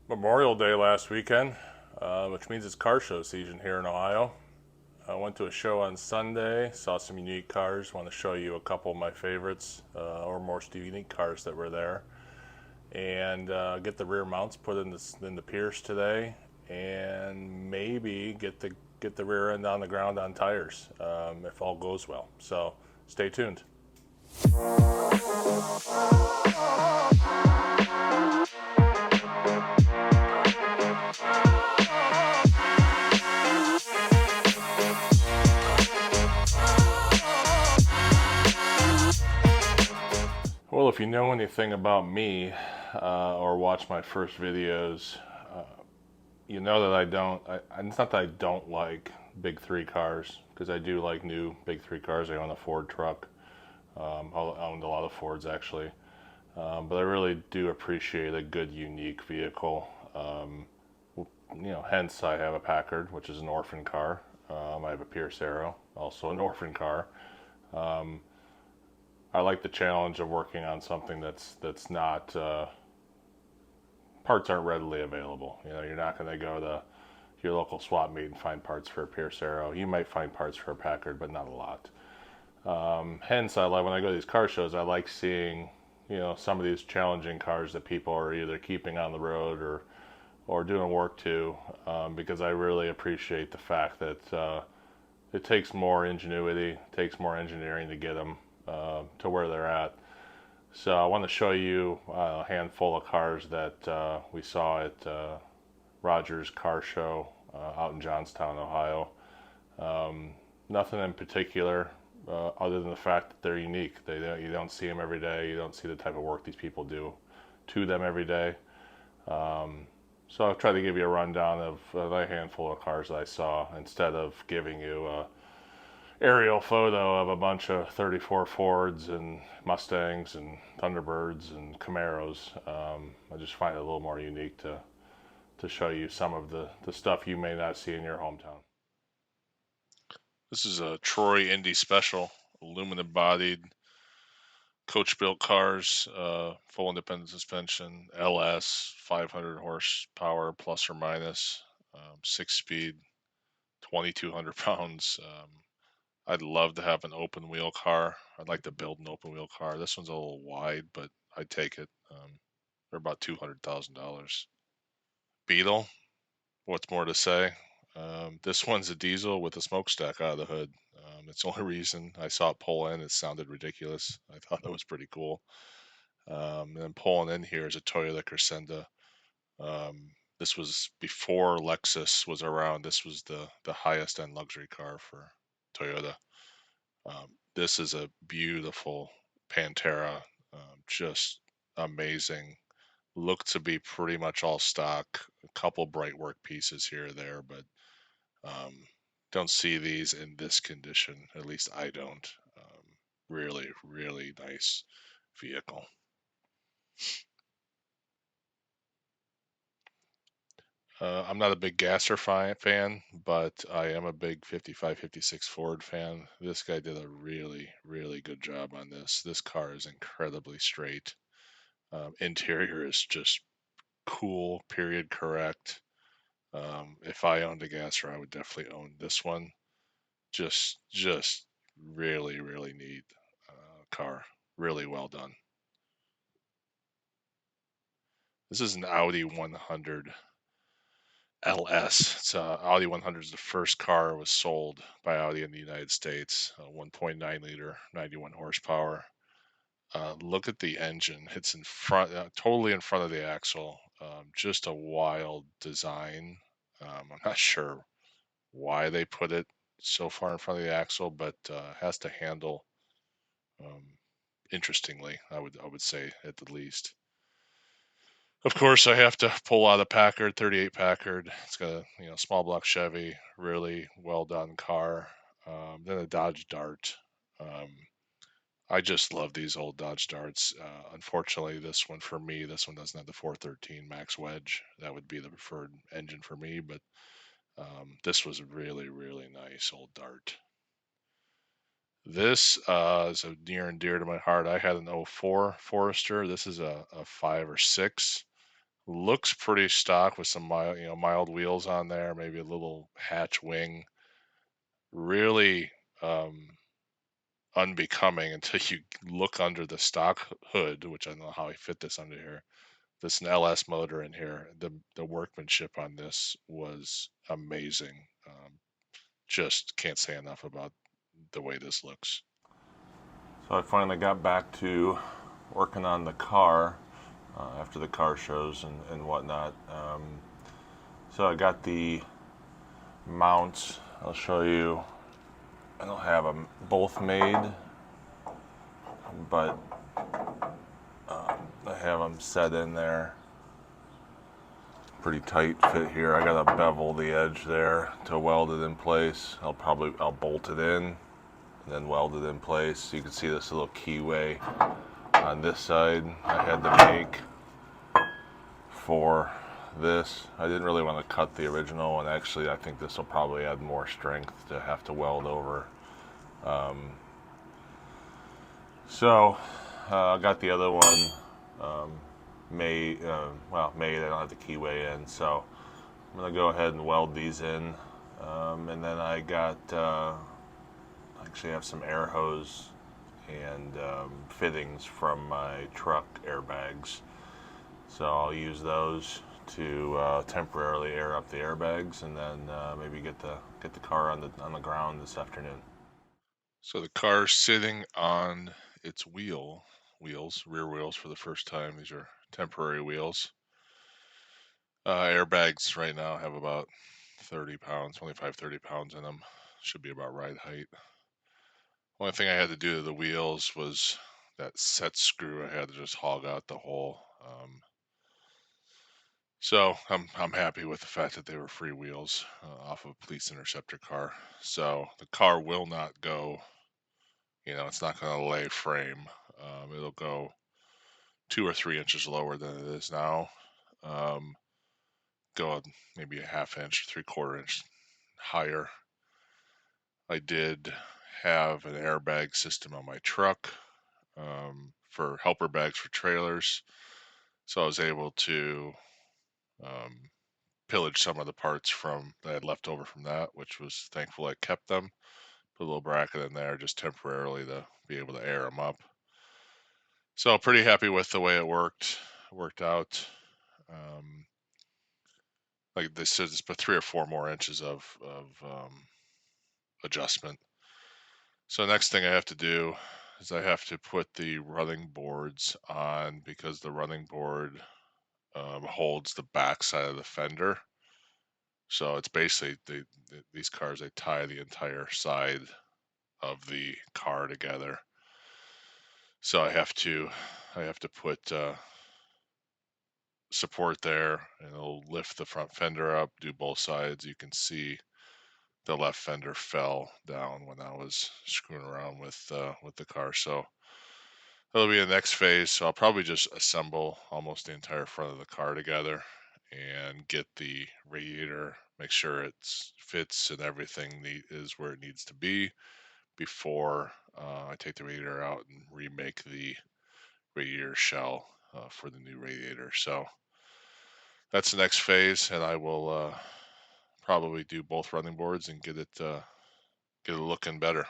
Memorial Day last weekend, which means it's car show season here in Ohio. I went to a show on Sunday, saw some unique cars. Want to show you a couple of my favorites or most unique cars that were there, and get the rear mounts put in the Pierce today, and maybe get the rear end on the ground on tires if all goes well. So stay tuned. Well, if you know anything about me or watch my first videos, you know that I don't. It's not that I don't like big three cars because I do like new big three cars. I own a Ford truck. I owned a lot of Fords actually, but I really do appreciate a good, unique vehicle. Hence I have a Packard, which is an orphan car. I have a Pierce Arrow, also an orphan car. I like the challenge of working on something that's not parts aren't readily available. You're not going to go to your local swap meet and find parts for a Pierce Arrow. You might find parts for a Packard, but not a lot. Hence, I like when I go to these car shows. I like seeing, some of these challenging cars that people are either keeping on the road or doing work to, because I really appreciate the fact that it takes more ingenuity, takes more engineering to get them to where they're at. So I want to show you a handful of cars that we saw at Rogers Car Show out in Johnstown, Ohio. Nothing in particular other than the fact that they're unique. You don't see them every day. You don't see the type of work these people do to them every day. So I'll try to give you a rundown of a handful of cars that I saw instead of giving you a aerial photo of a bunch of 34 Fords and Mustangs and Thunderbirds and Camaros. I just find it a little more unique to show you some of the stuff you may not see in your hometown. This is a Troy Indy Special, aluminum bodied, coach built cars, full independent suspension, LS, 500 horsepower plus or minus, 6 speed, 2,200 pounds. I'd love to have an open wheel car. I'd like to build an open wheel car. This one's a little wide, but I'd take it. They're about $200,000. Beetle, what's more to say? This one's a diesel with a smokestack out of the hood. It's the only reason I saw it pull in. It sounded ridiculous. I thought that was pretty cool. And then pulling in here is a Toyota Crescenda. This was before Lexus was around. This was the highest end luxury car for Toyota. This is a beautiful Pantera, just amazing. Looked to be pretty much all stock. A couple bright work pieces here or there, but don't see these in this condition. At least I don't. Really, really nice vehicle. I'm not a big Gasser fan, but I am a big 55, 56 Ford fan. This guy did a really, really good job on this. This car is incredibly straight. Interior is just cool, period correct. If I owned a Gasser, I would definitely own this one. Just really, really neat car. Really well done. This is an Audi 100 LS. It's Audi 100 is the first car was sold by Audi in the United States. 1.9 liter, 91 horsepower. Look at the engine. It's in front, totally in front of the axle. Just a wild design. I'm not sure why they put it so far in front of the axle, but has to handle um, interestingly. I would say at the least. Of course, I have to pull out a Packard, 38 Packard. It's got a small block Chevy, really well done car. Then a Dodge Dart. Um, I just love these old Dodge Darts. Unfortunately, this one for me, this one doesn't have the 413 Max Wedge. That would be the preferred engine for me, but this was a really, really nice old Dart. This is a near and dear to my heart. I had an '04 Forester. This is a 5 or 6. Looks pretty stock with some mild, mild wheels on there, maybe a little hatch wing. Really um, unbecoming until you look under the stock hood, which I don't know how he fit this under here. This an LS motor in here. The workmanship on this was amazing. Just can't say enough about the way this looks. So I finally got back to working on the car after the car shows and whatnot. So I got the mounts. I'll show you. I don't have them both made, but I have them set in there. Pretty tight fit here. I gotta bevel the edge there to weld it in place. I'll bolt it in and then weld it in place. You can see this little keyway on this side I had to make for this. I didn't really want to cut the original, and actually I think this will probably add more strength to have to weld over. So I got the other one made. Made. I don't have the keyway in, so I'm gonna go ahead and weld these in, and then I got actually have some air hose and fittings from my truck airbags. So I'll use those to temporarily air up the airbags, and then maybe get the car on the ground this afternoon. So the car's sitting on its rear wheels for the first time. These are temporary wheels. Airbags right now have about 30 pounds, 25, 30 pounds in them. Should be about right height. Only thing I had to do to the wheels was that set screw. I had to just hog out the hole. So I'm happy with the fact that they were free wheels off of a police interceptor car. So the car will not go. It's not going to lay frame. It'll go 2 or 3 inches lower than it is now. Um, Go maybe a half inch, 3/4 inch higher. I did have an airbag system on my truck for helper bags for trailers, so I was able to um, pillage some of the parts from that I had left over from that, which was thankful I kept them. Put a little bracket in there just temporarily to be able to air them up. So pretty happy with the way it worked out. Um, like they said, it's about 3 or 4 more inches of adjustment. So next thing I have to do is I have to put the running boards on, because the running board holds the back side of the fender. So it's basically these cars, they tie the entire side of the car together. So I have to put support there, and it'll lift the front fender up, do both sides. You can see the left fender fell down when I was screwing around with the car. So that'll be the next phase. So I'll probably just assemble almost the entire front of the car together and get the radiator, make sure it fits and everything is where it needs to be before I take the radiator out and remake the radiator shell for the new radiator. So that's the next phase, and I will probably do both running boards and get it looking better.